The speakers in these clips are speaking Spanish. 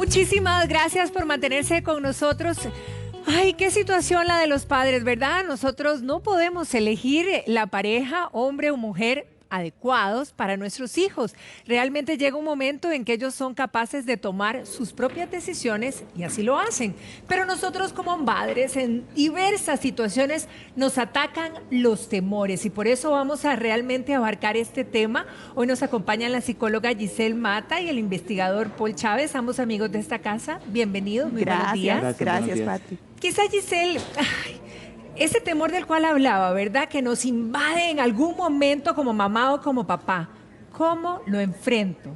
Muchísimas gracias por mantenerse con nosotros. Ay, qué situación la de los padres, ¿verdad? Nosotros no podemos elegir la pareja, hombre o mujer, adecuados para nuestros hijos. Realmente llega un momento en que ellos son capaces de tomar sus propias decisiones y así lo hacen. Pero nosotros como padres en diversas situaciones nos atacan los temores y por eso vamos a realmente abarcar este tema. Hoy nos acompañan la psicóloga Giselle Mata y el investigador Paul Chávez, ambos amigos de esta casa. Bienvenidos, muy buenos días. Gracias, Patri. Quizá Giselle, ese temor del cual hablaba, ¿verdad? Que nos invade en algún momento como mamá o como papá. ¿Cómo lo enfrento?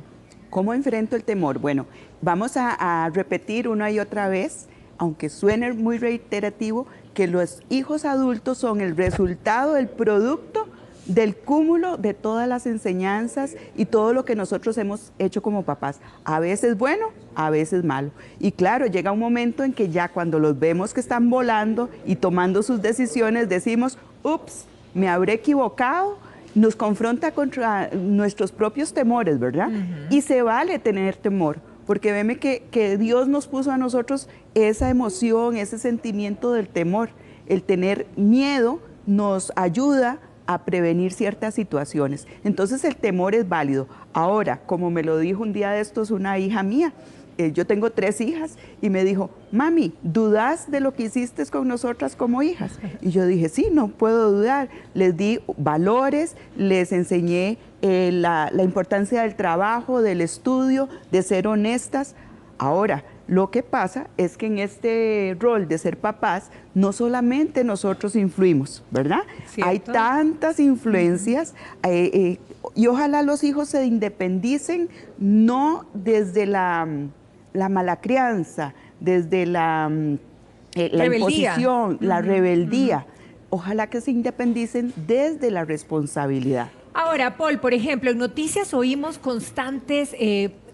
¿Cómo enfrento el temor? Bueno, vamos a repetir una y otra vez, aunque suene muy reiterativo, que los hijos adultos son el resultado, el producto del cúmulo de todas las enseñanzas y todo lo que nosotros hemos hecho como papás. A veces bueno, a veces malo. Y claro, llega un momento en que ya cuando los vemos que están volando y tomando sus decisiones, decimos, ups, me habré equivocado. Nos confronta contra nuestros propios temores, ¿verdad? Y se vale tener temor, porque veme que Dios nos puso a nosotros esa emoción, ese sentimiento del temor. El tener miedo nos ayuda a prevenir ciertas situaciones. Entonces el temor es válido. Ahora, como me lo dijo un día de estos una hija mía, yo tengo 3 hijas y me dijo, mami, ¿dudas de lo que hiciste con nosotras como hijas? Y yo dije, sí, no puedo dudar. Les di valores, les enseñé la importancia del trabajo, del estudio, de ser honestas. Ahora, lo que pasa es que en este rol de ser papás, no solamente nosotros influimos, ¿verdad? ¿Cierto? Hay tantas influencias y ojalá los hijos se independicen, no desde la mala crianza, desde la imposición, la rebeldía. Ojalá que se independicen desde la responsabilidad. Ahora, Paul, por ejemplo, en noticias oímos constantes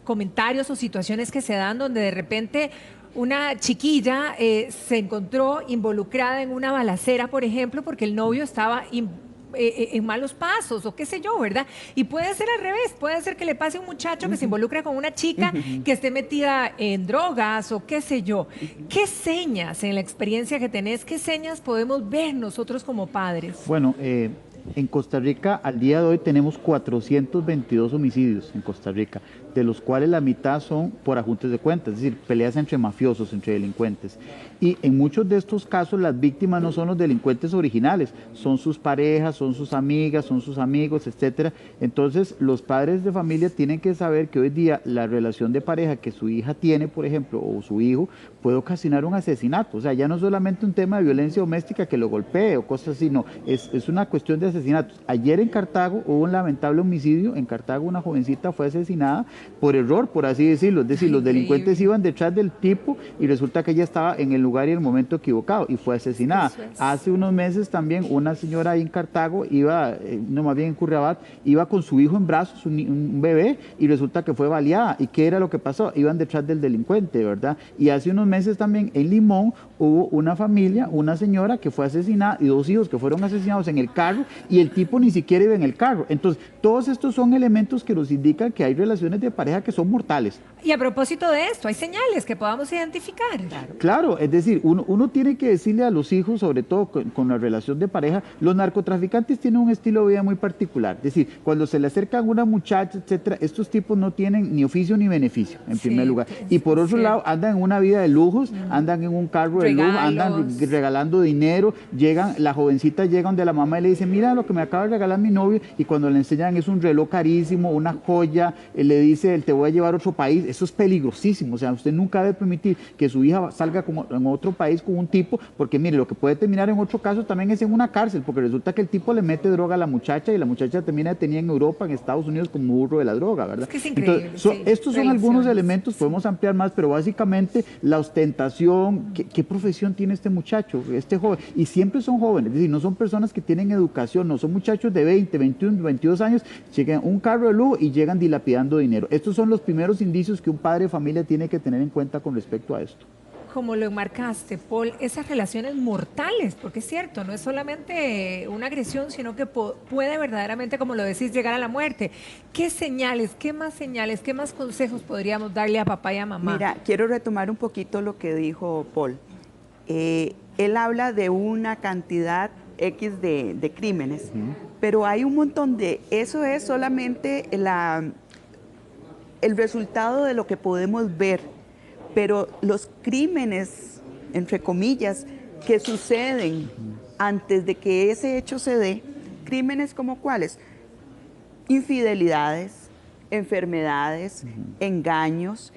comentarios o situaciones que se dan donde de repente una chiquilla se encontró involucrada en una balacera, por ejemplo, porque el novio estaba en malos pasos o qué sé yo, ¿verdad? Y puede ser al revés, puede ser que le pase a un muchacho que se involucra con una chica que esté metida en drogas o qué sé yo. ¿Qué señas en la experiencia que tenés, qué señas podemos ver nosotros como padres? Bueno, en Costa Rica al día de hoy tenemos 422 homicidios en Costa Rica, de los cuales la mitad son por ajustes de cuentas, es decir, peleas entre mafiosos, entre delincuentes. Y en muchos de estos casos las víctimas no son los delincuentes originales, son sus parejas, son sus amigas, son sus amigos, etcétera. Entonces los padres de familia tienen que saber que hoy día la relación de pareja que su hija tiene, por ejemplo, o su hijo, puede ocasionar un asesinato. O sea, ya no es solamente un tema de violencia doméstica que lo golpee o cosas así, no, es una cuestión de asesinatos. Ayer en Cartago hubo un lamentable homicidio, en Cartago una jovencita fue asesinada por error, por así decirlo, es decir, los delincuentes iban detrás del tipo y resulta que ella estaba en el lugar y en el momento equivocado y fue asesinada. Hace unos meses también una señora ahí en Cartago iba, no más bien en Curriabat, iba con su hijo en brazos, un bebé, y resulta que fue baleada. ¿Y qué era lo que pasó? Iban detrás del delincuente, ¿verdad? Y hace unos meses también en Limón hubo una familia, una señora que fue asesinada y 2 hijos que fueron asesinados en el carro y el tipo ni siquiera iba en el carro. Entonces, todos estos son elementos que nos indican que hay relaciones de pareja que son mortales. Y a propósito de esto, hay señales que podamos identificar. Claro, es decir, uno tiene que decirle a los hijos, sobre todo con la relación de pareja, los narcotraficantes tienen un estilo de vida muy particular. Es decir, cuando se le acerca a una muchacha, etcétera, estos tipos no tienen ni oficio ni beneficio, en primer lugar. Y por otro lado, andan en una vida de lujos, andan en un carro de lujo, andan regalando dinero, la jovencita llega donde la mamá y le dice, mira lo que me acaba de regalar mi novio, y cuando le enseñan es un reloj carísimo, una joya, le dice, te voy a llevar a otro país. Eso es peligrosísimo. O sea, usted nunca debe permitir que su hija salga en otro país con un tipo, porque mire, lo que puede terminar en otro caso también es en una cárcel, porque resulta que el tipo le mete droga a la muchacha y la muchacha termina detenida en Europa, en Estados Unidos, como burro de la droga, ¿verdad? Es que es increíble. Entonces, estos son algunos elementos, podemos ampliar más, pero básicamente la ostentación, ¿qué profesión tiene este muchacho, este joven? Y siempre son jóvenes, es decir, no son personas que tienen educación, no son muchachos de 20, 21, 22 años, llegan un carro de lujo y llegan dilapidando dinero. Estos son los primeros indicios que un padre de familia tiene que tener en cuenta con respecto a esto. como lo enmarcaste, Paul, esas relaciones mortales, porque es cierto, no es solamente una agresión, sino que puede verdaderamente, como lo decís, llegar a la muerte. ¿Qué señales, qué más consejos podríamos darle a papá y a mamá? Mira, quiero retomar un poquito lo que dijo Paul. Él habla de una cantidad X de crímenes, pero hay un montón eso es solamente el resultado de lo que podemos ver, pero los crímenes, entre comillas, que suceden antes de que ese hecho se dé, crímenes como cuáles, infidelidades, enfermedades, engaños,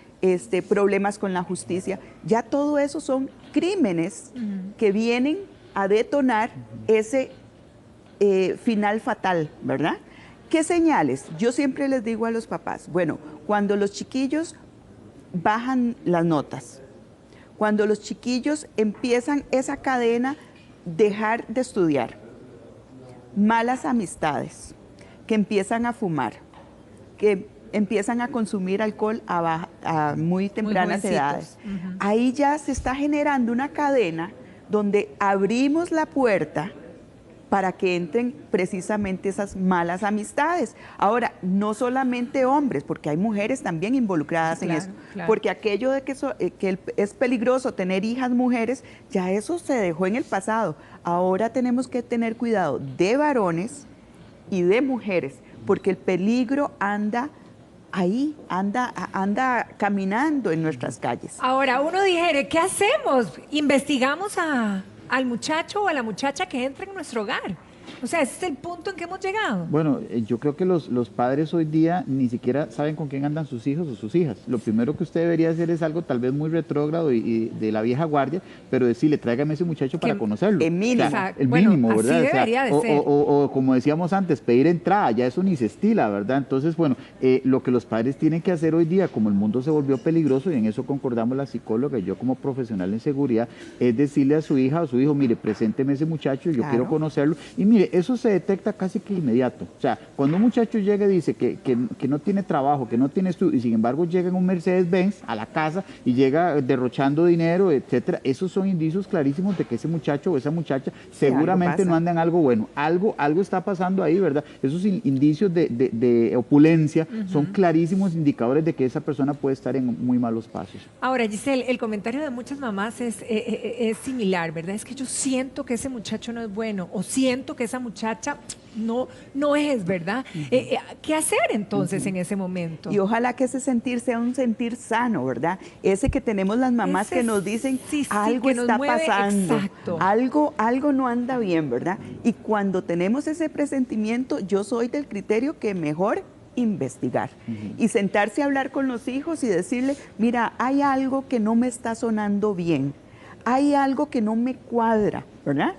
problemas con la justicia, ya todo eso son crímenes que vienen a detonar ese final fatal, ¿verdad? ¿Qué señales? Yo siempre les digo a los papás, bueno, cuando los chiquillos bajan las notas, cuando los chiquillos empiezan esa cadena, dejar de estudiar, malas amistades, que empiezan a fumar, que empiezan a consumir alcohol a muy tempranas edades. Ahí ya se está generando una cadena donde abrimos la puerta para que entren precisamente esas malas amistades. Ahora, no solamente hombres, porque hay mujeres también involucradas en eso, porque aquello de que es peligroso tener hijas mujeres, ya eso se dejó en el pasado. Ahora tenemos que tener cuidado de varones y de mujeres, porque el peligro anda ahí, anda caminando en nuestras calles. Ahora, uno dijere, ¿qué hacemos? ¿Investigamos al muchacho o a la muchacha que entra en nuestro hogar? O sea, ese es el punto en que hemos llegado. Bueno, yo creo que los padres hoy día ni siquiera saben con quién andan sus hijos o sus hijas. Lo primero que usted debería hacer es algo tal vez muy retrógrado y de la vieja guardia, pero decirle, tráigame ese muchacho para conocerlo. El mínimo. O sea, el mínimo, bueno, ¿verdad? Así debería de ser. O como decíamos antes, pedir entrada, ya eso ni se estila, ¿verdad? Entonces, bueno, lo que los padres tienen que hacer hoy día, como el mundo se volvió peligroso, y en eso concordamos la psicóloga y yo como profesional en seguridad, es decirle a su hija o a su hijo, mire, presénteme ese muchacho, yo quiero conocerlo. Y mire, eso se detecta casi que inmediato. O sea, cuando un muchacho llega y dice que no tiene trabajo, que no tiene estudio, y sin embargo llega en un Mercedes-Benz a la casa y llega derrochando dinero, etcétera, esos son indicios clarísimos de que ese muchacho o esa muchacha seguramente no anda en algo bueno. Algo está pasando ahí, ¿verdad? Esos indicios de opulencia son clarísimos indicadores de que esa persona puede estar en muy malos pasos. Ahora, Giselle, el comentario de muchas mamás es similar, ¿verdad? Es que yo siento que ese muchacho no es bueno, o siento que esa muchacha no es, ¿verdad? ¿Qué hacer entonces en ese momento? Y ojalá que ese sentir sea un sentir sano, ¿verdad? Ese que tenemos las mamás que nos dicen, algo está pasando, algo no anda bien, ¿verdad? Y cuando tenemos ese presentimiento, yo soy del criterio que mejor investigar y sentarse a hablar con los hijos y decirle, mira, hay algo que no me está sonando bien. Hay algo que no me cuadra, ¿verdad?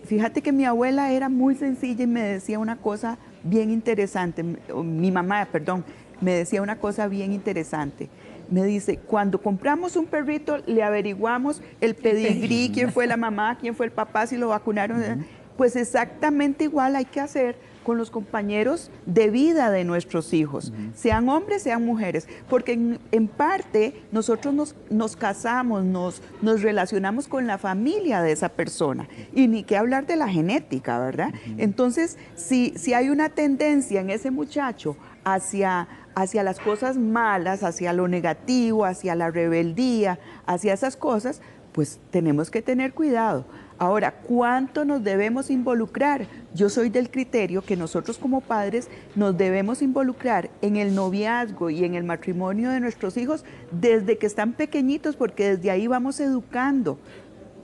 Fíjate que mi abuela era muy sencilla y me decía una cosa bien interesante, mi mamá, perdón, me decía una cosa bien interesante. Me dice, cuando compramos un perrito, le averiguamos el pedigrí, quién fue la mamá, quién fue el papá, si lo vacunaron. Pues exactamente igual hay que hacer con los compañeros de vida de nuestros hijos, sean hombres, sean mujeres, porque en parte nosotros nos casamos, nos relacionamos con la familia de esa persona, y ni qué hablar de la genética, ¿verdad? Entonces, si hay una tendencia en ese muchacho hacia las cosas malas, hacia lo negativo, hacia la rebeldía, hacia esas cosas, pues tenemos que tener cuidado. Ahora, ¿cuánto nos debemos involucrar? Yo soy del criterio que nosotros como padres nos debemos involucrar en el noviazgo y en el matrimonio de nuestros hijos desde que están pequeñitos, porque desde ahí vamos educando.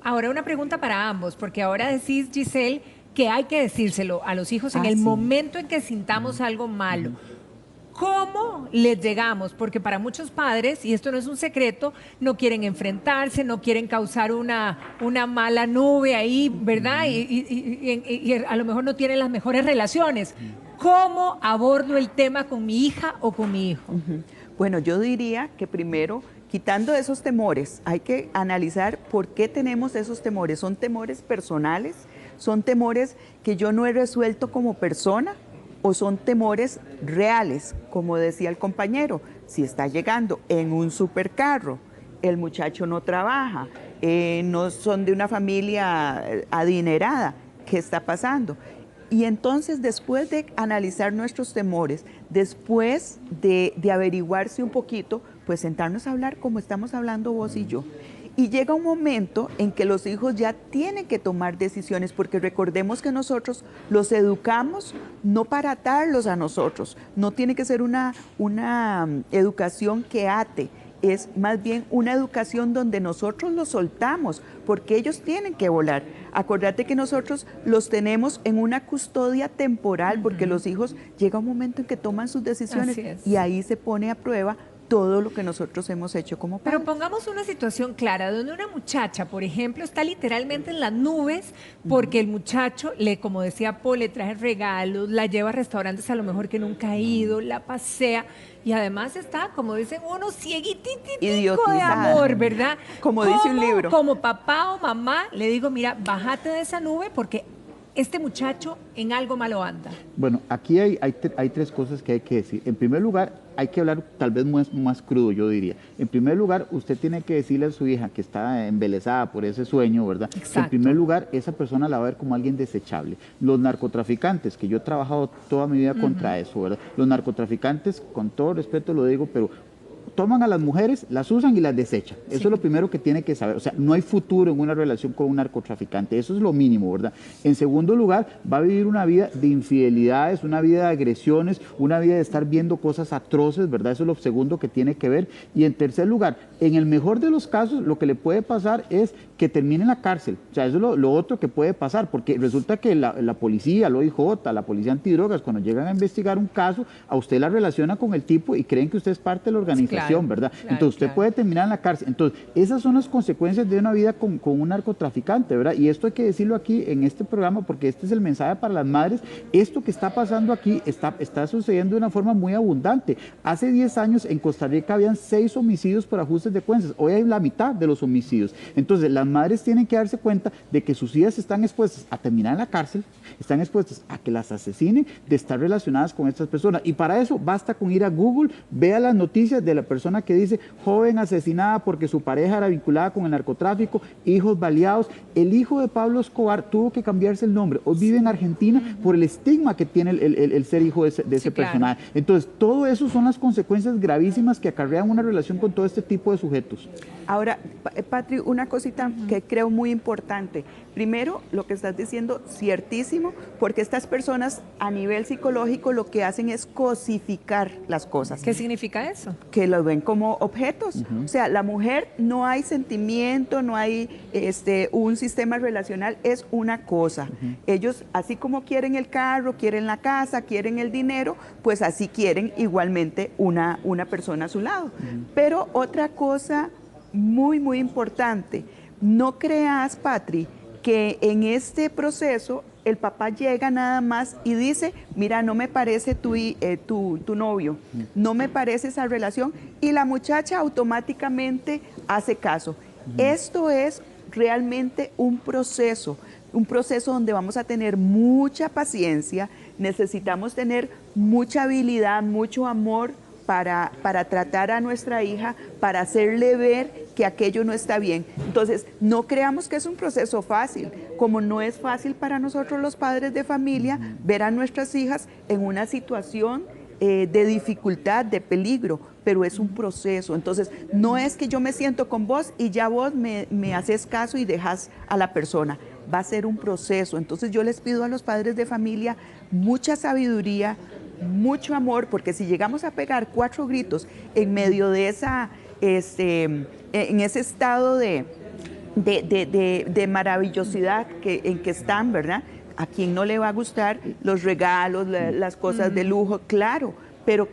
Ahora una pregunta para ambos, porque ahora decís, Giselle, que hay que decírselo a los hijos en el momento en que sintamos algo malo. ¿Cómo les llegamos? Porque para muchos padres, y esto no es un secreto, no quieren enfrentarse, no quieren causar una mala nube ahí, ¿verdad? Y a lo mejor no tienen las mejores relaciones. ¿Cómo abordo el tema con mi hija o con mi hijo? Bueno, yo diría que primero, quitando esos temores, hay que analizar por qué tenemos esos temores. ¿Son temores personales? ¿Son temores que yo no he resuelto como persona? ¿O son temores reales? Como decía el compañero, si está llegando en un supercarro el muchacho no trabaja, no son de una familia adinerada. ¿Qué está pasando? Y entonces, después de analizar nuestros temores, después de averiguarse un poquito, pues sentarnos a hablar como estamos hablando vos y yo. Y llega un momento en que los hijos ya tienen que tomar decisiones, porque recordemos que nosotros los educamos no para atarlos a nosotros, no tiene que ser una educación que ate, es más bien una educación donde nosotros los soltamos, porque ellos tienen que volar. Acordate que nosotros los tenemos en una custodia temporal, porque los hijos llega un momento en que toman sus decisiones y ahí se pone a prueba todo lo que nosotros hemos hecho como padres. Pero pongamos una situación clara, donde una muchacha, por ejemplo, está literalmente en las nubes porque el muchacho, como decía Paul, le trae regalos, la lleva a restaurantes a lo mejor que nunca ha ido, la pasea y además está, como dicen uno, cieguititico de amor, ¿verdad? Como dice un libro. Como papá o mamá, le digo, mira, bájate de esa nube porque este muchacho en algo malo anda. Bueno, aquí hay tres cosas que hay que decir. En primer lugar, hay que hablar tal vez más crudo, yo diría. En primer lugar, usted tiene que decirle a su hija que está embelesada por ese sueño, ¿verdad? Exacto. En primer lugar, esa persona la va a ver como alguien desechable. Los narcotraficantes, que yo he trabajado toda mi vida contra eso, ¿verdad? Los narcotraficantes, con todo respeto lo digo, pero toman a las mujeres, las usan y las desechan. Eso es lo primero que tiene que saber. O sea, no hay futuro en una relación con un narcotraficante. Eso es lo mínimo, ¿verdad? En segundo lugar, va a vivir una vida de infidelidades, una vida de agresiones, una vida de estar viendo cosas atroces, ¿verdad? Eso es lo segundo que tiene que ver. Y en tercer lugar, en el mejor de los casos, lo que le puede pasar es que termine en la cárcel. O sea, eso es lo otro que puede pasar, porque resulta que la policía, el OIJ, la policía antidrogas, cuando llegan a investigar un caso, a usted la relaciona con el tipo y creen que usted es parte de la organización. Claro, ¿verdad? Claro, entonces usted puede terminar en la cárcel. Entonces, esas son las consecuencias de una vida con un narcotraficante, ¿verdad? Y esto hay que decirlo aquí en este programa porque este es el mensaje para las madres. Esto que está pasando aquí está sucediendo de una forma muy abundante. Hace 10 años en Costa Rica habían 6 homicidios por ajustes de cuentas. Hoy hay la mitad de los homicidios. Entonces, las madres tienen que darse cuenta de que sus hijas están expuestas a terminar en la cárcel, están expuestas a que las asesinen, de estar relacionadas con estas personas. Y para eso basta con ir a Google, vea las noticias de la persona que dice joven asesinada porque su pareja era vinculada con el narcotráfico, hijos baleados. El hijo de Pablo Escobar tuvo que cambiarse el nombre. Hoy vive en Argentina por el estigma que tiene el ser hijo de ese personaje. Claro. Entonces, todo eso son las consecuencias gravísimas que acarrean una relación con todo este tipo de sujetos. Ahora, Patri, una cosita que creo muy importante. Primero, lo que estás diciendo, ciertísimo, porque estas personas a nivel psicológico lo que hacen es cosificar las cosas. ¿Qué significa eso? Que los ven como objetos. O sea, la mujer no hay sentimiento, no hay un sistema relacional, es una cosa. Ellos, así como quieren el carro, quieren la casa, quieren el dinero, pues así quieren igualmente una persona a su lado. Pero otra cosa muy, muy importante, no creas, Patri, que en este proceso el papá llega nada más y dice, mira, no me parece tu novio, no me parece esa relación, y la muchacha automáticamente hace caso. Esto es realmente un proceso donde vamos a tener mucha paciencia, necesitamos tener mucha habilidad, mucho amor para tratar a nuestra hija, para hacerle ver que aquello no está bien. Entonces, no creamos que es un proceso fácil, como no es fácil para nosotros los padres de familia ver a nuestras hijas en una situación de dificultad, de peligro, pero es un proceso. Entonces, no es que yo me siento con vos y ya vos me haces caso y dejas a la persona. Va a ser un proceso. Entonces, yo les pido a los padres de familia mucha sabiduría, mucho amor, porque si llegamos a pegar 4 gritos en medio de en ese estado de maravillosidad en que están, ¿verdad? ¿A quién no le va a gustar los regalos, las cosas de lujo? Claro, pero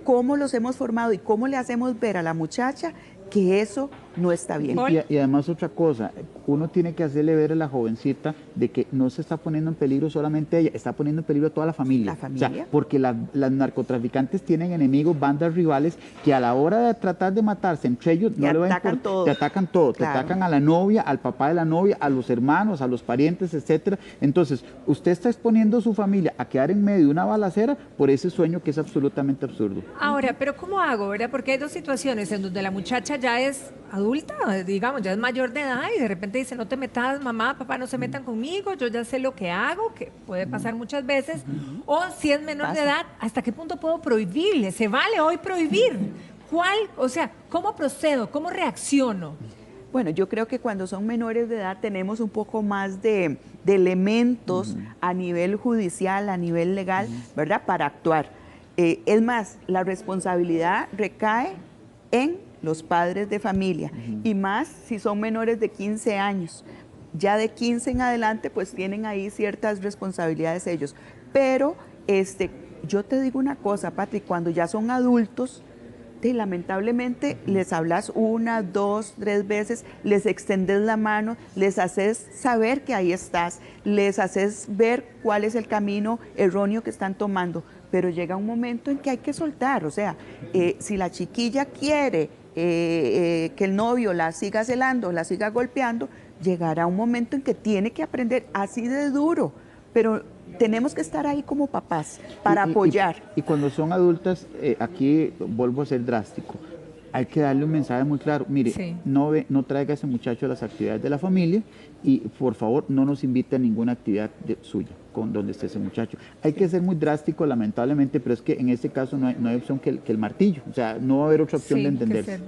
¿cómo los hemos formado y cómo le hacemos ver a la muchacha que eso no está bien? Y además otra cosa, uno tiene que hacerle ver a la jovencita de que no se está poniendo en peligro solamente ella, está poniendo en peligro a toda la familia. ¿La familia? O sea, porque las narcotraficantes tienen enemigos, bandas rivales, que a la hora de tratar de matarse entre ellos, no le va a importar, te atacan todo, claro. Te atacan a la novia, al papá de la novia, a los hermanos, a los parientes, etcétera. Entonces, usted está exponiendo a su familia a quedar en medio de una balacera por ese sueño que es absolutamente absurdo. Ahora, pero ¿cómo hago, verdad? Porque hay dos situaciones en donde la muchacha ya es adulta, digamos, ya es mayor de edad y de repente dice, no te metas, mamá, papá, no se metan conmigo, yo ya sé lo que hago, que puede pasar muchas veces, o si es menor de edad, ¿hasta qué punto puedo prohibirle? ¿Se vale hoy prohibir? ¿Cuál? O sea, ¿cómo procedo? ¿Cómo reacciono? Bueno, yo creo que cuando son menores de edad tenemos un poco más de elementos a nivel judicial, a nivel legal, ¿verdad? Para actuar. Es más, la responsabilidad recae en los padres de familia y más si son menores de 15 años. Ya de 15 en adelante, pues tienen ahí ciertas responsabilidades ellos. Pero yo te digo una cosa, Patrick, cuando ya son adultos, lamentablemente les hablas 1, 2, 3 veces, les extendes la mano, les haces saber que ahí estás, les haces ver cuál es el camino erróneo que están tomando, pero llega un momento en que hay que soltar, o sea, si la chiquilla quiere que el novio la siga celando, la siga golpeando, llegará un momento en que tiene que aprender así de duro, pero tenemos que estar ahí como papás para apoyar. Y cuando son adultas, aquí vuelvo a ser drástico, hay que darle un mensaje muy claro, mire, Sí. no traiga a ese muchacho a las actividades de la familia y por favor no nos invite a ninguna actividad suya con donde esté ese muchacho. Hay que ser muy drástico, lamentablemente, pero es que en este caso no hay opción que el martillo, o sea, no va a haber otra opción Sí, de que entenderse. ser.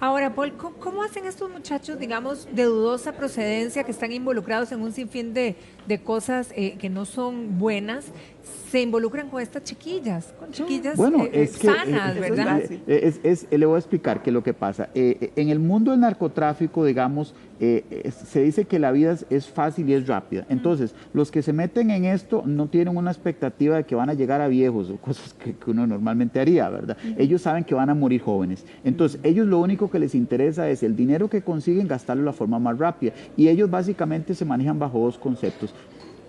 Ahora, Paul, ¿cómo hacen estos muchachos, digamos, de dudosa procedencia, que están involucrados en un sinfín de cosas que no son buenas, se involucran con estas chiquillas, con chiquillas Bueno, es que sanas, ¿verdad? fácil. le voy a explicar qué es lo que pasa. En el mundo del narcotráfico, digamos, se dice que la vida es fácil y es rápida. Entonces, los que se meten en esto no tienen una expectativa de que van a llegar a viejos o cosas que uno normalmente haría, ¿verdad? Ellos saben que van a morir jóvenes. Entonces, ellos lo único que les interesa es el dinero que consiguen gastarlo de la forma más rápida. Y ellos básicamente se manejan bajo dos conceptos: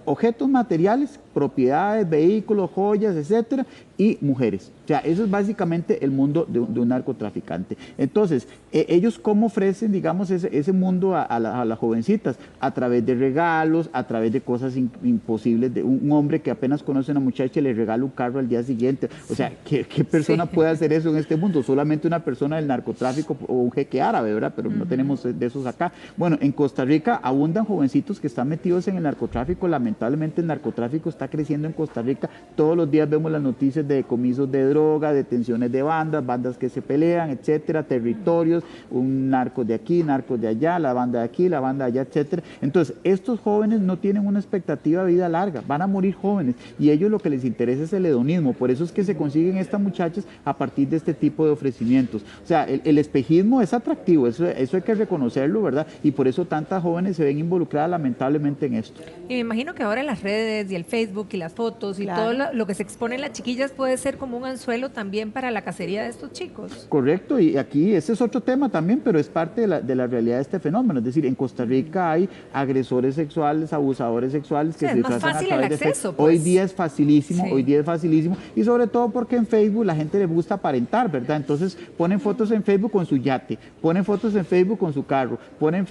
objetos materiales, propiedades, vehículos, joyas, etcétera, y mujeres. O sea, eso es básicamente el mundo de un narcotraficante. Entonces, ellos cómo ofrecen, digamos, ese mundo a las jovencitas, a través de regalos, a través de cosas imposibles, de un hombre que apenas conoce a una muchacha y le regala un carro al día siguiente. O sea, ¿qué persona puede hacer eso en este mundo? Solamente una persona del narcotráfico o un jeque árabe, ¿verdad? Pero no tenemos de esos acá. Bueno, en Costa Rica abundan jovencitos que están metidos en el narcotráfico. Lamentablemente el narcotráfico está creciendo en Costa Rica. Todos los días vemos las noticias de decomisos de droga, detenciones de bandas que se pelean, etcétera, territorios, un narco de aquí, narcos de allá, la banda de aquí, la banda de allá, etcétera. Entonces, estos jóvenes no tienen una expectativa de vida larga, van a morir jóvenes y ellos lo que les interesa es el hedonismo. Por eso es que se consiguen estas muchachas a partir de este tipo de ofrecimientos. O sea, el espejismo es atractivo, eso hay que reconocerlo, ¿verdad? Y por eso tantas jóvenes se ven involucradas lamentablemente en esto. Y me imagino que ahora las redes y el Facebook y las fotos y Claro. todo lo que se expone en las chiquillas puede ser como un anzuelo también para la cacería de estos chicos. Correcto, y aquí ese es otro tema también, pero es parte de la realidad de este fenómeno. Es decir, en Costa Rica hay agresores sexuales, abusadores sexuales que Sí, se es más disfrazan fácil a través el de acceso, Facebook. pues. Hoy día es facilísimo, Sí. hoy día es facilísimo, y sobre todo porque en Facebook la gente le gusta aparentar, ¿verdad? Entonces ponen fotos en Facebook con su yate, ponen fotos en Facebook con su carro, ponen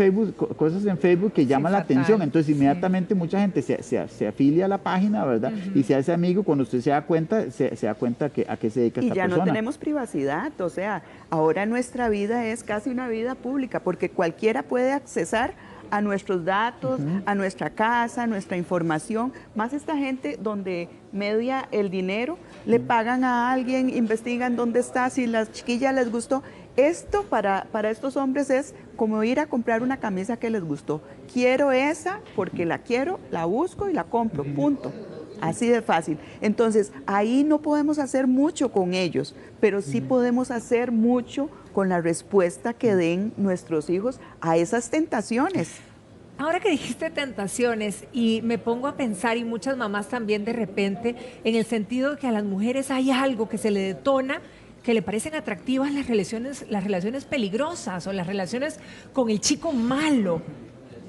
cosas en Facebook que llaman la fatal. atención. Entonces inmediatamente mucha gente se afilia a la página, ¿verdad? Y se hace amigo. Cuando usted se da cuenta, se da cuenta a qué se dedica Y esta ya persona. no tenemos privacidad, o sea, ahora nuestra vida es casi una vida pública, porque cualquiera puede accesar a nuestros datos, a nuestra casa, a nuestra información, más esta gente donde media el dinero, le pagan a alguien, investigan dónde está, si las chiquillas les gustó. Esto para estos hombres es como ir a comprar una camisa que les gustó. Quiero esa porque la quiero, la busco y la compro, punto. Así de fácil. Entonces, ahí no podemos hacer mucho con ellos, pero sí podemos hacer mucho con la respuesta que den nuestros hijos a esas tentaciones. Ahora que dijiste tentaciones y me pongo a pensar, y muchas mamás también de repente, en el sentido de que a las mujeres hay algo que se le detona, que le parecen atractivas las relaciones peligrosas o las relaciones con el chico malo.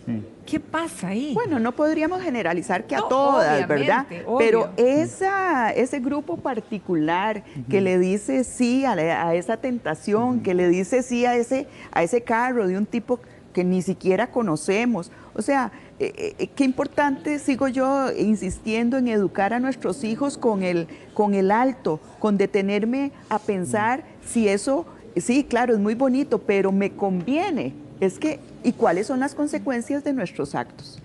Sí. ¿Qué pasa ahí? Bueno, no podríamos generalizar que a No, todas, ¿verdad? obviamente, obvio. Pero ese grupo particular que le dice sí a esa tentación, que le dice sí a ese carro de un tipo que ni siquiera conocemos. O sea, qué importante, sigo yo insistiendo en educar a nuestros hijos con el alto, con detenerme a pensar si eso sí, claro, es muy bonito, pero me conviene. Es que, ¿y cuáles son las consecuencias de nuestros actos?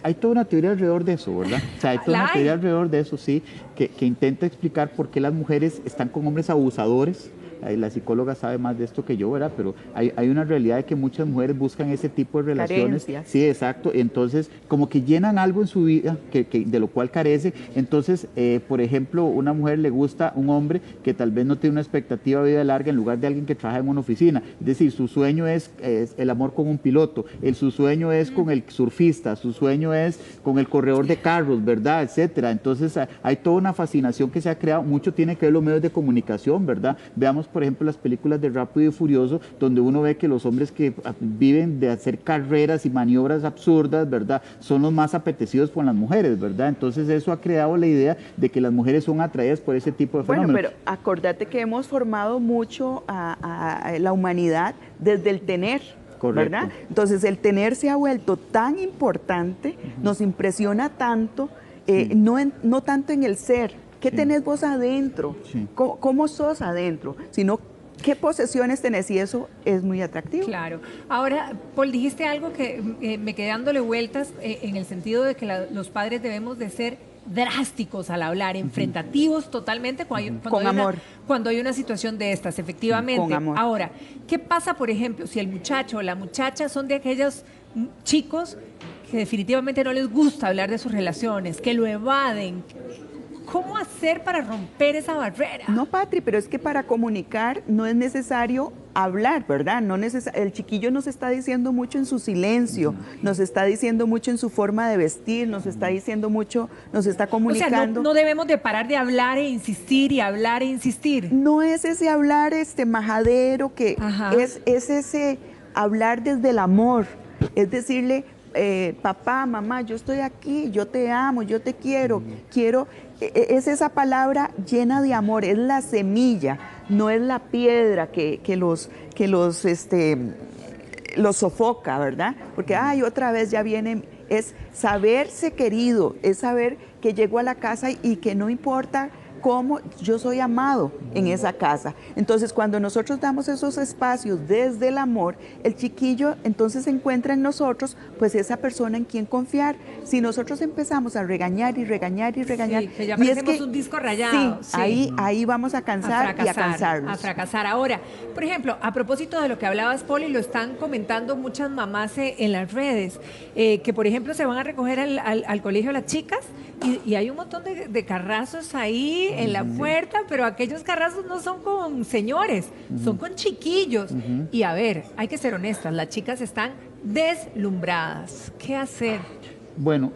Hay toda una teoría alrededor de eso, ¿verdad? O sea, hay toda una teoría alrededor de eso, sí, que intenta explicar por qué las mujeres están con hombres abusadores. La psicóloga sabe más de esto que yo, ¿verdad? Pero hay una realidad de que muchas mujeres buscan ese tipo de relaciones. Carencias. Sí, exacto. Entonces, como que llenan algo en su vida de lo cual carece. Entonces, por ejemplo, una mujer le gusta un hombre que tal vez no tiene una expectativa de vida larga en lugar de alguien que trabaja en una oficina. Es decir, su sueño es el amor con un piloto, su sueño es con el surfista, su sueño es con el corredor de carros, ¿verdad? Etcétera. Entonces, hay toda una fascinación que se ha creado. Mucho tiene que ver los medios de comunicación, ¿verdad? Veamos, por ejemplo, las películas de Rápido y Furioso, donde uno ve que los hombres que viven de hacer carreras y maniobras absurdas, ¿verdad?, son los más apetecidos por las mujeres, ¿verdad? Entonces eso ha creado la idea de que las mujeres son atraídas por ese tipo de fenómenos. Bueno, pero acordate que hemos formado mucho a la humanidad desde el tener. Correcto. ¿Verdad? Entonces el tener se ha vuelto tan importante, nos impresiona tanto, no tanto en el ser. ¿Qué tenés vos adentro? Sí. ¿Cómo sos adentro? Sino qué posesiones tenés, y eso es muy atractivo. Claro. Ahora, Paul, dijiste algo que me quedé dándole vueltas en el sentido de que los padres debemos de ser drásticos al hablar, enfrentativos totalmente cuando hay una situación de estas, efectivamente. Con amor. Ahora, ¿qué pasa, por ejemplo, si el muchacho o la muchacha son de aquellos chicos que definitivamente no les gusta hablar de sus relaciones, que lo evaden? ¿Cómo hacer para romper esa barrera? No, Patri, pero es que para comunicar no es necesario hablar, ¿verdad? El chiquillo nos está diciendo mucho en su silencio, nos está diciendo mucho en su forma de vestir, nos está diciendo mucho, nos está comunicando. O sea, no debemos de parar de hablar e insistir y hablar e insistir. No es ese hablar majadero que es ese hablar desde el amor, es decirle, papá, mamá, yo estoy aquí, yo te amo, yo te quiero, es esa palabra llena de amor, es la semilla, no es la piedra que los sofoca, ¿verdad? Porque, otra vez ya viene, es saberse querido, es saber que llego a la casa y que no importa cómo yo soy amado en esa casa. Entonces, cuando nosotros damos esos espacios desde el amor, el chiquillo entonces encuentra en nosotros pues esa persona en quien confiar. Si nosotros empezamos a regañar y regañar y regañar, que ya parecemos un disco rayado. Ahí vamos a cansar y a cansarnos. A fracasar. Ahora, por ejemplo, a propósito de lo que hablabas, Paul, y lo están comentando muchas mamás en las redes, que por ejemplo se van a recoger al colegio las chicas y hay un montón de carrazos ahí en la puerta, pero aquellos carrazos no son con señores, son con chiquillos. Y a ver, hay que ser honestas, las chicas están deslumbradas. ¿Qué hacer? Bueno,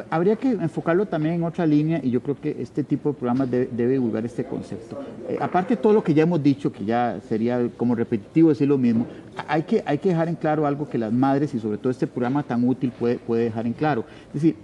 habría que enfocarlo también en otra línea, y yo creo que este tipo de programas debe divulgar este concepto. Aparte de todo lo que ya hemos dicho, que ya sería como repetitivo decir lo mismo, hay que dejar en claro algo que las madres, y sobre todo este programa tan útil, puede dejar en claro. Es decir,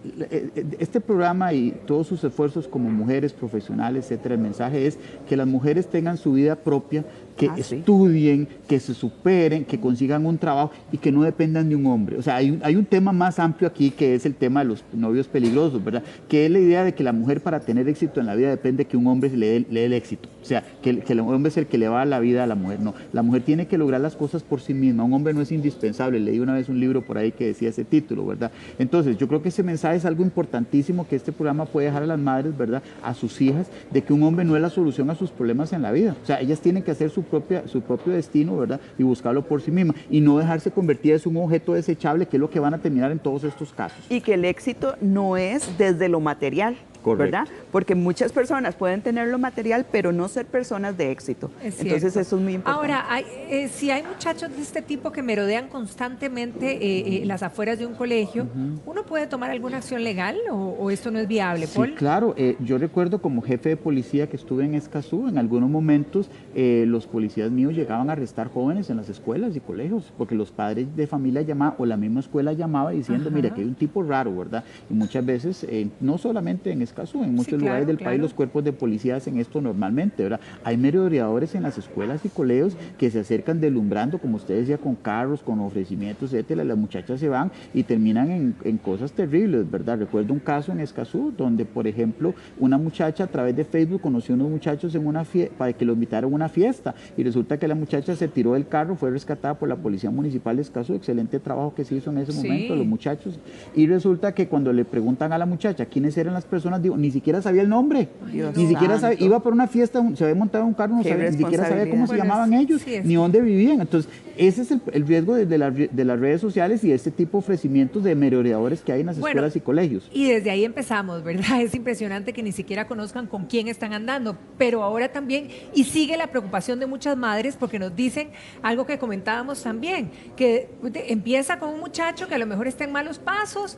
este programa y todos sus esfuerzos como mujeres profesionales, etcétera, el mensaje es que las mujeres tengan su vida propia, que estudien, que se superen, que consigan un trabajo y que no dependan de un hombre. O sea, hay un tema más amplio aquí, que es el tema de los novios peligrosos, ¿verdad? Que es la idea de que la mujer, para tener éxito en la vida, depende de que un hombre le dé el éxito. O sea, que el hombre es el que le va a la vida a la mujer. No, la mujer tiene que lograr las cosas por sí misma. Un hombre no es indispensable. Leí una vez un libro por ahí que decía ese título, ¿verdad? Entonces, yo creo que ese mensaje es algo importantísimo que este programa puede dejar a las madres, ¿verdad?, a sus hijas, de que un hombre no es la solución a sus problemas en la vida. O sea, ellas tienen que hacer su propio destino, ¿verdad?, y buscarlo por sí mismas, y no dejarse convertir en un objeto desechable, que es lo que van a terminar en todos estos casos. Y que el éxito no es desde lo material. Correcto. ¿Verdad? Porque muchas personas pueden tener lo material, pero no ser personas de éxito. Entonces eso es muy importante. Ahora, si hay muchachos de este tipo que merodean constantemente las afueras de un colegio, ¿uno puede tomar alguna acción legal o esto no es viable, Paul? Sí, claro. Yo recuerdo como jefe de policía que estuve en Escazú, en algunos momentos los policías míos llegaban a arrestar jóvenes en las escuelas y colegios, porque los padres de familia llamaban, o la misma escuela llamaba diciendo, mira, que hay un tipo raro, ¿verdad? Y muchas veces, no solamente en Escazú, Escazú. En muchos claro, lugares del país los cuerpos de policía hacen esto normalmente, ¿verdad? Hay merodeadores en las escuelas y colegios que se acercan deslumbrando, como usted decía, con carros, con ofrecimientos, etcétera. Las muchachas se van y terminan en cosas terribles, ¿verdad? Recuerdo un caso en Escazú donde, por ejemplo, una muchacha a través de Facebook conoció a unos muchachos en una para que lo invitaran a una fiesta, y resulta que la muchacha se tiró del carro, fue rescatada por la Policía Municipal de Escazú. Excelente trabajo que se hizo en ese momento, los muchachos. Y resulta que cuando le preguntan a la muchacha quiénes eran las personas, digo, ni siquiera sabía el nombre, ni siquiera sabía, iba por una fiesta, se había montado en un carro, no sabía, ni siquiera sabía cómo se llamaban ellos, ni dónde vivían. Entonces, ese es el riesgo de las redes sociales y este tipo de ofrecimientos de merodeadores que hay en las escuelas y colegios. Y desde ahí empezamos, ¿verdad? Es impresionante que ni siquiera conozcan con quién están andando, pero ahora también, y sigue la preocupación de muchas madres porque nos dicen algo que comentábamos también, que empieza con un muchacho que a lo mejor está en malos pasos,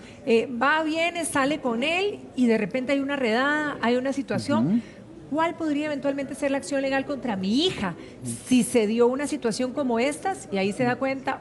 va, viene, sale con él y de repente hay una redada, hay una situación. ¿Cuál podría eventualmente ser la acción legal contra mi hija si se dio una situación como estas y ahí se da cuenta,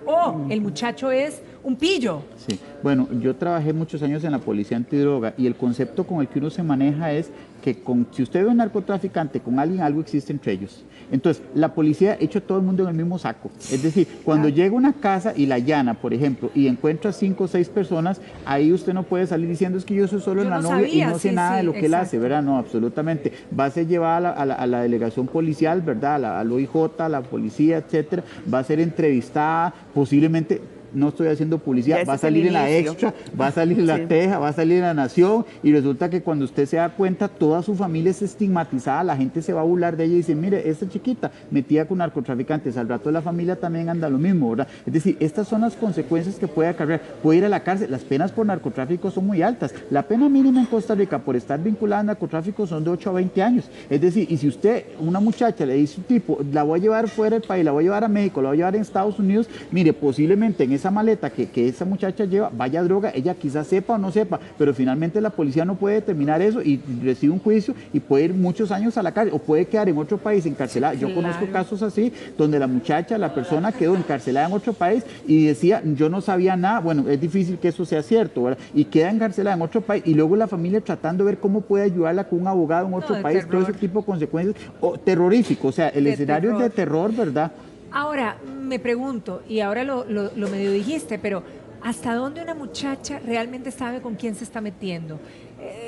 el muchacho es un pillo? Sí, bueno, yo trabajé muchos años en la policía antidroga y el concepto con el que uno se maneja es que si usted ve un narcotraficante con alguien, algo existe entre ellos. Entonces, la policía echa a todo el mundo en el mismo saco. Es decir, cuando llega a una casa y la allana, por ejemplo, y encuentra 5 o 6 personas, ahí usted no puede salir diciendo es que yo soy solo la novia y no sé nada de lo que él hace, ¿verdad? No, absolutamente. Va a ser llevada a la delegación policial, ¿verdad? Al OIJ, a la policía, etcétera. Va a ser entrevistada, posiblemente. No estoy haciendo publicidad, va a salir en la Extra, va a salir en la Teja, va a salir en la Nación, y resulta que cuando usted se da cuenta, toda su familia es estigmatizada, la gente se va a burlar de ella y dice, mire, esta chiquita metida con narcotraficantes, al rato la familia también anda lo mismo, ¿verdad? Es decir, estas son las consecuencias que puede acarrear, puede ir a la cárcel. Las penas por narcotráfico son muy altas, la pena mínima en Costa Rica por estar vinculada a narcotráfico son de 8 a 20 años, es decir, y si usted, una muchacha le dice un tipo, la voy a llevar fuera del país, la voy a llevar a México, la voy a llevar en Estados Unidos, mire, posiblemente en esa maleta que esa muchacha lleva, vaya droga, ella quizás sepa o no sepa, pero finalmente la policía no puede determinar eso y recibe un juicio y puede ir muchos años a la cárcel o puede quedar en otro país encarcelada. Yo conozco casos así, donde la muchacha, la persona quedó encarcelada en otro país y decía, yo no sabía nada. Bueno, es difícil que eso sea cierto, ¿verdad? Y queda encarcelada en otro país y luego la familia tratando de ver cómo puede ayudarla con un abogado en otro país, todo ese tipo de consecuencias, terrorífico, o sea, el escenario es de terror, ¿verdad? Ahora, me pregunto, y ahora lo medio dijiste, pero ¿hasta dónde una muchacha realmente sabe con quién se está metiendo?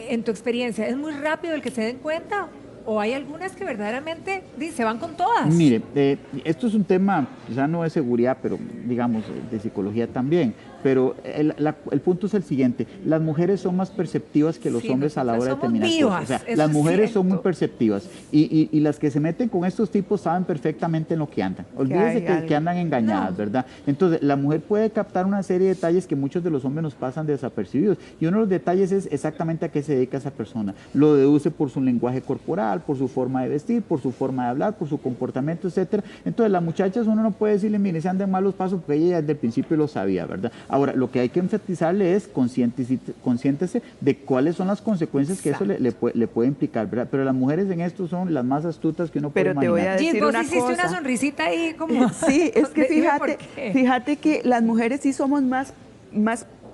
En tu experiencia, ¿es muy rápido el que se den cuenta? ¿O hay algunas que verdaderamente se van con todas? Mire, esto es un tema, quizá no de seguridad, pero digamos de psicología también. Pero el punto es el siguiente, las mujeres son más perceptivas que los hombres a la hora de determinar cosas. O sea, las mujeres son muy perceptivas y las que se meten con estos tipos saben perfectamente en lo que andan. Olvídese que andan engañadas, ¿verdad? Entonces, la mujer puede captar una serie de detalles que muchos de los hombres nos pasan desapercibidos. Y uno de los detalles es exactamente a qué se dedica esa persona. Lo deduce por su lenguaje corporal, por su forma de vestir, por su forma de hablar, por su comportamiento, etcétera. Entonces, las muchachas uno no puede decirle, mire, se anda en malos pasos, porque ella desde el principio lo sabía, ¿verdad? Ahora, lo que hay que enfatizarle es consciéntese de cuáles son las consecuencias que eso le puede implicar, ¿verdad? Pero las mujeres en esto son las más astutas que uno puede imaginar. Pero te voy a decir una cosa. Hiciste una sonrisita ahí como... Sí, es que fíjate que las mujeres sí somos más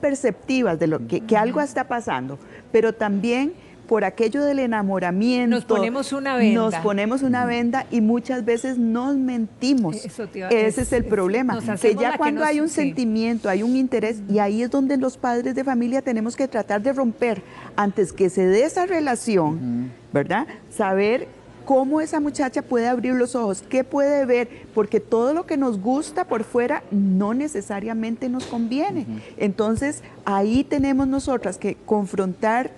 perceptivas de lo que algo está pasando, pero también por aquello del enamoramiento. Nos ponemos una venda. Nos ponemos una venda y muchas veces nos mentimos. Ese es el problema. Que ya cuando hay un sentimiento, hay un interés, y ahí es donde los padres de familia tenemos que tratar de romper, antes que se dé esa relación, ¿verdad? Saber cómo esa muchacha puede abrir los ojos, qué puede ver, porque todo lo que nos gusta por fuera no necesariamente nos conviene. Entonces, ahí tenemos nosotras que confrontar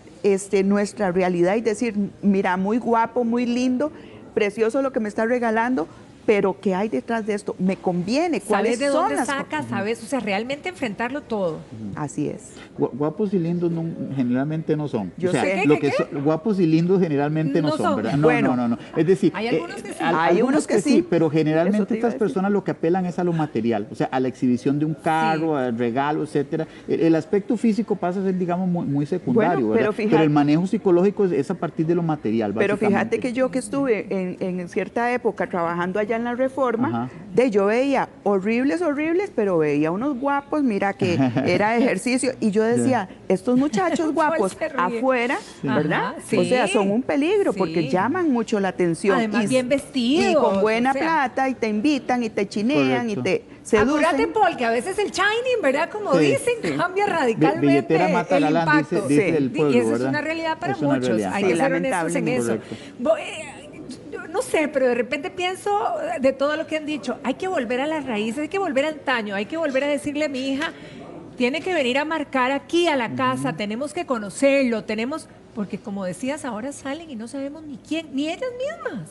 nuestra realidad y decir, mira, muy guapo, muy lindo, precioso lo que me está regalando, pero ¿qué hay detrás de esto? ¿Me conviene? ¿Cuáles ¿Sabes de dónde son sacas? ¿Sabes? O sea, realmente enfrentarlo todo. Así es. Guapos y lindos generalmente no son. Yo o sea, sé. Guapos y lindos generalmente no son, ¿verdad? No. Es decir, hay algunos que sí. Hay unos que sí, pero generalmente estas personas lo que apelan es a lo material, o sea, a la exhibición de un carro, al regalo, etcétera. El aspecto físico pasa a ser, digamos, muy secundario, bueno, pero el manejo psicológico es a partir de lo material, pero fíjate que yo que estuve en cierta época trabajando allá en la Reforma, Ajá. yo veía horribles, pero veía unos guapos, mira que era ejercicio, y yo decía, estos muchachos guapos se ríe. afuera, ¿verdad? Ajá, sí. O sea, son un peligro Sí. porque llaman mucho la atención. Además, bien vestidos, Y con buena o sea. plata, y te invitan, y te chinean, Correcto. y te seducen. Acuérdate, Paul, que a veces el shining, ¿verdad? Como Sí, dicen, sí. cambia radicalmente Billetera mata el galán, impacto. dice Sí. el pueblo, y eso es ¿verdad? una realidad para Es una muchos. realidad. Hay Sí, que ser honestos en eso. lamentablemente. Yo no sé, pero de repente pienso de todo lo que han dicho, hay que volver a las raíces, hay que volver a antaño, hay que volver a decirle a mi hija, tiene que venir a marcar aquí a la casa, tenemos que conocerlo, porque como decías, ahora salen y no sabemos ni quién, ni ellas mismas.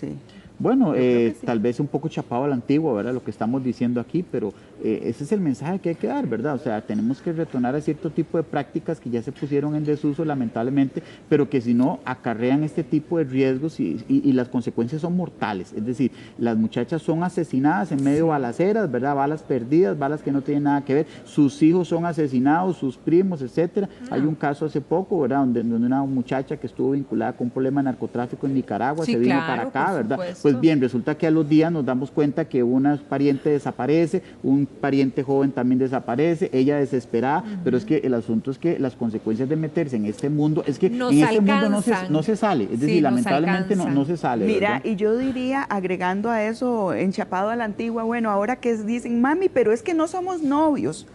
Sí. Bueno, creo que sí. tal vez un poco chapado a la antigua, ¿verdad? Lo que estamos diciendo aquí, pero ese es el mensaje que hay que dar, ¿verdad? O sea, tenemos que retornar a cierto tipo de prácticas que ya se pusieron en desuso, lamentablemente, pero que si no, acarrean este tipo de riesgos y las consecuencias son mortales. Es decir, las muchachas son asesinadas en medio de balaceras, ¿verdad? Balas perdidas, balas que no tienen nada que ver. Sus hijos son asesinados, sus primos, etcétera. Hay un caso hace poco, ¿verdad? Donde una muchacha que estuvo vinculada con un problema de narcotráfico en Nicaragua Sí, se vino claro, para acá, por ¿verdad? supuesto. Pues bien, resulta que a los días nos damos cuenta que una pariente desaparece, un pariente joven también desaparece, ella desesperada, pero es que el asunto es que las consecuencias de meterse en este mundo, es que Nos en este mundo alcanzan. no se sale, es Sí, decir, nos lamentablemente alcanzan. no se sale. Mira, ¿verdad? y yo diría, agregando a eso, enchapado a la antigua, bueno, ahora que dicen, mami, pero es que no somos novios,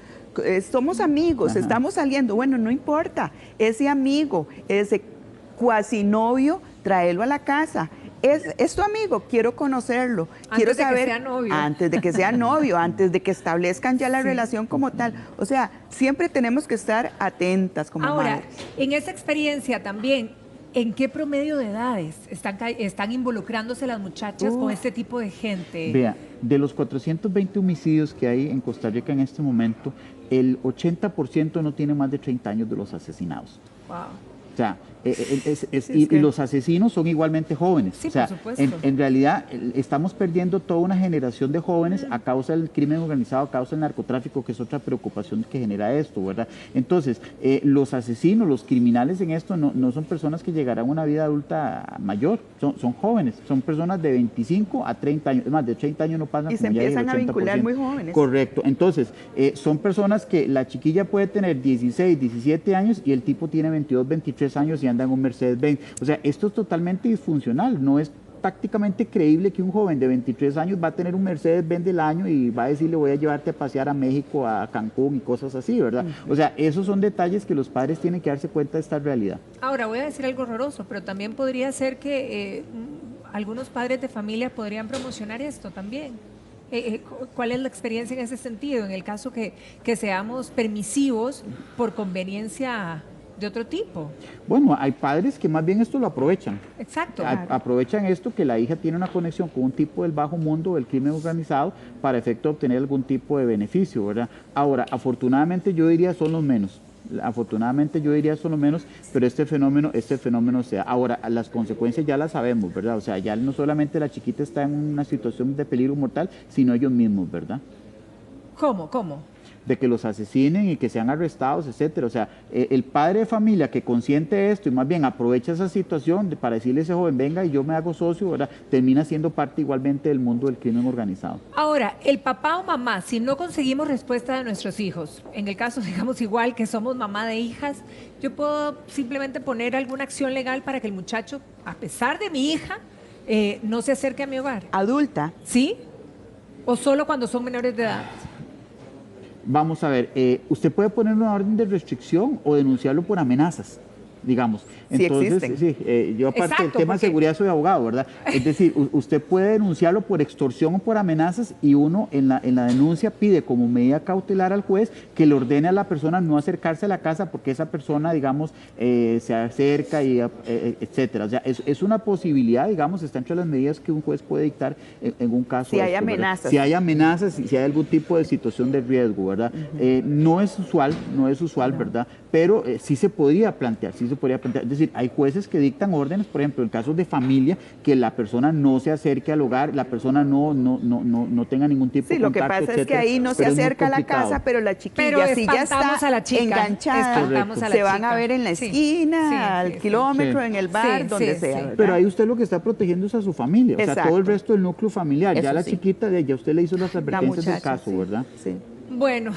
somos amigos, Ajá. estamos saliendo. Bueno, no importa, ese amigo, ese cuasi novio, tráelo a la casa. Es tu amigo, quiero conocerlo, quiero Antes de que saber sea novio. antes de que sea novio, antes de que establezcan ya la relación como tal. O sea, siempre tenemos que estar atentas como Ahora, madres. en esa experiencia también, ¿en qué promedio de edades están involucrándose las muchachas con este tipo de gente? Vea, de los 420 homicidios que hay en Costa Rica en este momento, el 80% no tiene más de 30 años de los asesinados. Wow. O sea, que- y los asesinos son igualmente jóvenes. Sí, o sea, por supuesto. en realidad estamos perdiendo toda una generación de jóvenes a causa del crimen organizado, a causa del narcotráfico, que es otra preocupación que genera esto, ¿verdad? Entonces, los asesinos, los criminales en esto no son personas que llegarán a una vida adulta mayor, son jóvenes, son personas de 25 a 30 años, es más, de 30 años no pasan. Y se como ya dije, el empiezan a vincular 80%. muy jóvenes. Correcto. Entonces, son personas que la chiquilla puede tener 16, 17 años y el tipo tiene 22, 23 años y anda en un Mercedes-Benz. O sea, esto es totalmente disfuncional. No es prácticamente creíble que un joven de 23 años va a tener un Mercedes-Benz del año y va a decirle voy a llevarte a pasear a México, a Cancún y cosas así, ¿verdad? O sea, esos son detalles que los padres tienen que darse cuenta de esta realidad. Ahora, voy a decir algo horroroso, pero también podría ser que algunos padres de familia podrían promocionar esto también. ¿Cuál es la experiencia en ese sentido? En el caso que seamos permisivos por conveniencia de otro tipo. Bueno, hay padres que más bien esto lo aprovechan. Exacto. Aprovechan esto que la hija tiene una conexión con un tipo del bajo mundo del crimen organizado para efecto de obtener algún tipo de beneficio, ¿verdad? Ahora, afortunadamente yo diría son los menos. Afortunadamente yo diría son los menos, pero este fenómeno se da. Ahora, las consecuencias ya las sabemos, ¿verdad? O sea, ya no solamente la chiquita está en una situación de peligro mortal, sino ellos mismos, ¿verdad? ¿Cómo? De que los asesinen y que sean arrestados, etcétera. O sea, el padre de familia que consiente esto y más bien aprovecha esa situación para decirle a ese joven, venga y yo me hago socio, ¿verdad? Termina siendo parte igualmente del mundo del crimen organizado. Ahora, el papá o mamá, si no conseguimos respuesta de nuestros hijos, en el caso, digamos, igual que somos mamá de hijas, yo puedo simplemente poner alguna acción legal para que el muchacho, a pesar de mi hija, no se acerque a mi hogar. Adulta, ¿Sí? ¿O solo cuando son menores de edad? Vamos a ver, usted puede poner una orden de restricción o denunciarlo por amenazas, digamos. Sí Entonces, existen. yo aparte del Exacto, tema de porque- seguridad soy abogado, ¿verdad? Es decir, usted puede denunciarlo por extorsión o por amenazas y uno en la denuncia pide como medida cautelar al juez que le ordene a la persona no acercarse a la casa porque esa persona, digamos, se acerca y etcétera. O sea, es una posibilidad, digamos, está entre las medidas que un juez puede dictar en un caso. Si de hay esto, ¿verdad? amenazas. Si hay amenazas, si hay algún tipo de situación de riesgo, ¿verdad? No es usual, ¿verdad? Pero sí se podría plantear podría plantear. Es decir, hay jueces que dictan órdenes, por ejemplo, en casos de familia, que la persona no se acerque al hogar, la persona no tenga ningún tipo Sí, de lo que contacto, pasa es que etcétera, ahí no se pero es muy acerca a la complicado. casa, pero la chiquilla, Pero si ya espantamos está a la chica, enganchada, espantamos a la se van chica. a ver en la Sí, esquina, sí, al sí, kilómetro, sí. en el bar, Sí, donde sí, sea. sí. ¿verdad? Pero ahí usted lo que está protegiendo es a su familia, o sea, Exacto. todo el resto del núcleo familiar. Ya Eso la sí. chiquita, ya usted le hizo las La advertencias del muchacha, caso, sí, ¿verdad? Sí. Bueno,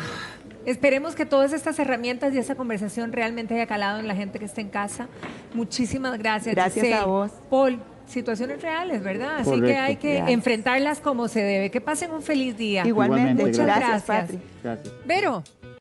esperemos que todas estas herramientas y esta conversación realmente haya calado en la gente que está en casa. Muchísimas gracias. Gracias Giselle. a vos. Paul, situaciones reales, ¿verdad? Así que Correcto. hay que Gracias. enfrentarlas como se debe. Que pasen un feliz día. Igualmente, Muchas gracias, gracias. Patri. Gracias. Vero.